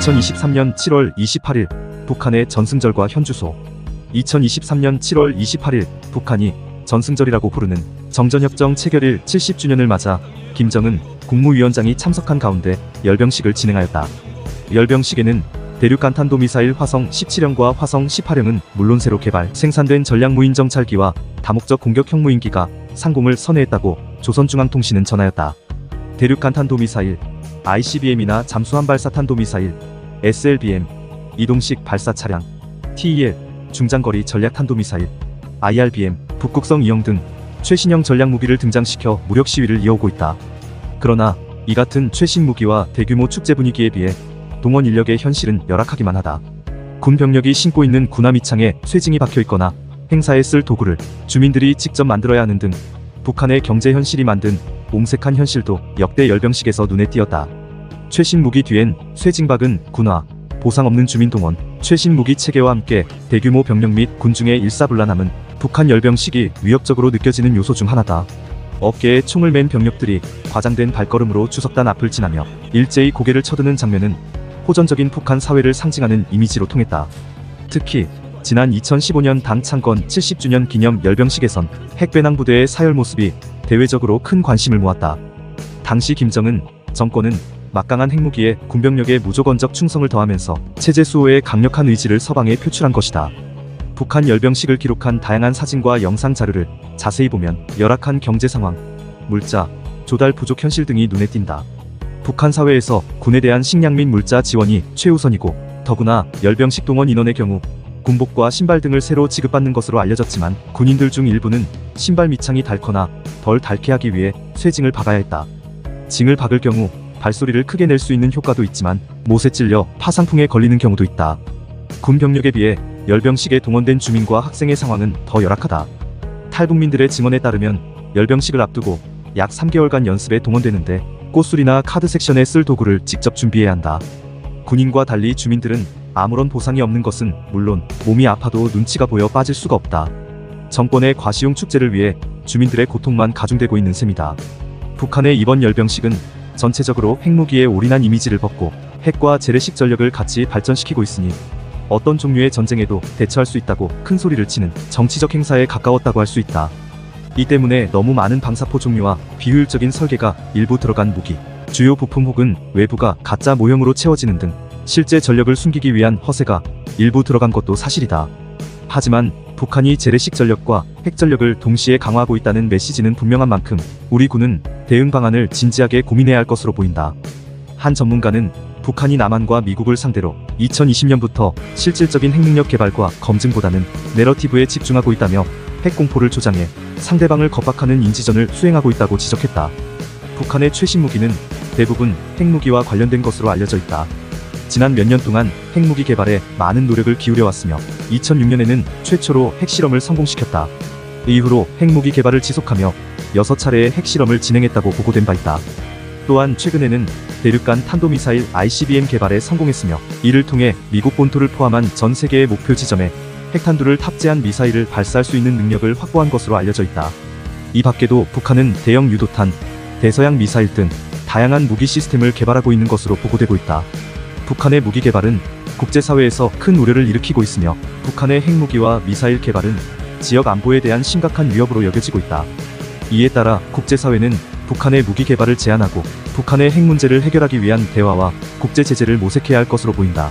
2023년 7월 28일 북한의 전승절과 현주소. 2023년 7월 28일 북한이 전승절이라고 부르는 정전협정 체결일 70주년을 맞아 김정은 국무위원장이 참석한 가운데 열병식을 진행하였다. 열병식에는 대륙간탄도미사일 화성 17형과 화성 18형은 물론 새로 개발, 생산된 전략무인정찰기와 다목적 공격형 무인기가 상공을 선회했다고 조선중앙통신은 전하였다. 대륙간탄도미사일, ICBM이나 잠수함 발사탄도미사일, SLBM, 이동식 발사차량, TEL, 중장거리 전략탄도미사일, IRBM, 북극성 2형 등 최신형 전략무기를 등장시켜 무력 시위를 이어오고 있다. 그러나 이 같은 최신 무기와 대규모 축제 분위기에 비해 동원 인력의 현실은 열악하기만 하다. 군 병력이 신고 있는 군함 밑창에 쇠징이 박혀있거나 행사에 쓸 도구를 주민들이 직접 만들어야 하는 등 북한의 경제 현실이 만든 옹색한 현실도 역대 열병식에서 눈에 띄었다. 최신 무기 뒤엔 쇠징 박은 군화, 보상 없는 주민 동원, 최신 무기 체계와 함께 대규모 병력 및 군중의 일사불란함은 북한 열병식이 위협적으로 느껴지는 요소 중 하나다. 어깨에 총을 맨 병력들이 과장된 발걸음으로 주석단 앞을 지나며 일제히 고개를 쳐드는 장면은 호전적인 북한 사회를 상징하는 이미지로 통했다. 특히 지난 2015년 당 창건 70주년 기념 열병식에선 핵배낭 부대의 사열 모습이 대외적으로 큰 관심을 모았다. 당시 김정은 정권은 막강한 핵무기에 군병력의 무조건적 충성을 더하면서 체제 수호의 강력한 의지를 서방에 표출한 것이다. 북한 열병식을 기록한 다양한 사진과 영상 자료를 자세히 보면 열악한 경제 상황, 물자, 조달 부족 현실 등이 눈에 띈다. 북한 사회에서 군에 대한 식량 및 물자 지원이 최우선이고 더구나 열병식 동원 인원의 경우 군복과 신발 등을 새로 지급받는 것으로 알려졌지만 군인들 중 일부는 신발 밑창이 닳거나 덜 닳게 하기 위해 쇠징을 박아야 했다. 징을 박을 경우 발소리를 크게 낼 수 있는 효과도 있지만 못에 찔려 파상풍에 걸리는 경우도 있다. 군 병력에 비해 열병식에 동원된 주민과 학생의 상황은 더 열악하다. 탈북민들의 증언에 따르면 열병식을 앞두고 약 3개월간 연습에 동원되는데 꽃술이나 카드 섹션에 쓸 도구를 직접 준비해야 한다. 군인과 달리 주민들은 아무런 보상이 없는 것은 물론 몸이 아파도 눈치가 보여 빠질 수가 없다. 정권의 과시용 축제를 위해 주민들의 고통만 가중되고 있는 셈이다. 북한의 이번 열병식은 전체적으로 핵무기에 올인한 이미지를 벗고 핵과 재래식 전력을 같이 발전시키고 있으니 어떤 종류의 전쟁에도 대처할 수 있다고 큰 소리를 치는 정치적 행사에 가까웠다고 할 수 있다. 이 때문에 너무 많은 방사포 종류와 비효율적인 설계가 일부 들어간 무기, 주요 부품 혹은 외부가 가짜 모형으로 채워지는 등 실제 전력을 숨기기 위한 허세가 일부 들어간 것도 사실이다. 하지만 북한이 재래식 전력과 핵 전력을 동시에 강화하고 있다는 메시지는 분명한 만큼 우리 군은 대응 방안을 진지하게 고민해야 할 것으로 보인다. 한 전문가는 북한이 남한과 미국을 상대로 2020년부터 실질적인 핵능력 개발과 검증보다는 내러티브에 집중하고 있다며 핵공포를 조장해 상대방을 겁박하는 인지전을 수행하고 있다고 지적했다. 북한의 최신 무기는 대부분 핵무기와 관련된 것으로 알려져 있다. 지난 몇 년 동안 핵무기 개발에 많은 노력을 기울여왔으며 2006년에는 최초로 핵실험을 성공시켰다. 이후로 핵무기 개발을 지속하며 6차례의 핵실험을 진행했다고 보고된 바 있다. 또한 최근에는 대륙간 탄도미사일 ICBM 개발에 성공했으며 이를 통해 미국 본토를 포함한 전 세계의 목표 지점에 핵탄두를 탑재한 미사일을 발사할 수 있는 능력을 확보한 것으로 알려져 있다. 이 밖에도 북한은 대형 유도탄, 대서양 미사일 등 다양한 무기 시스템을 개발하고 있는 것으로 보고되고 있다. 북한의 무기 개발은 국제사회에서 큰 우려를 일으키고 있으며 북한의 핵무기와 미사일 개발은 지역 안보에 대한 심각한 위협으로 여겨지고 있다. 이에 따라 국제사회는 북한의 무기 개발을 제한하고 북한의 핵 문제를 해결하기 위한 대화와 국제 제재를 모색해야 할 것으로 보인다.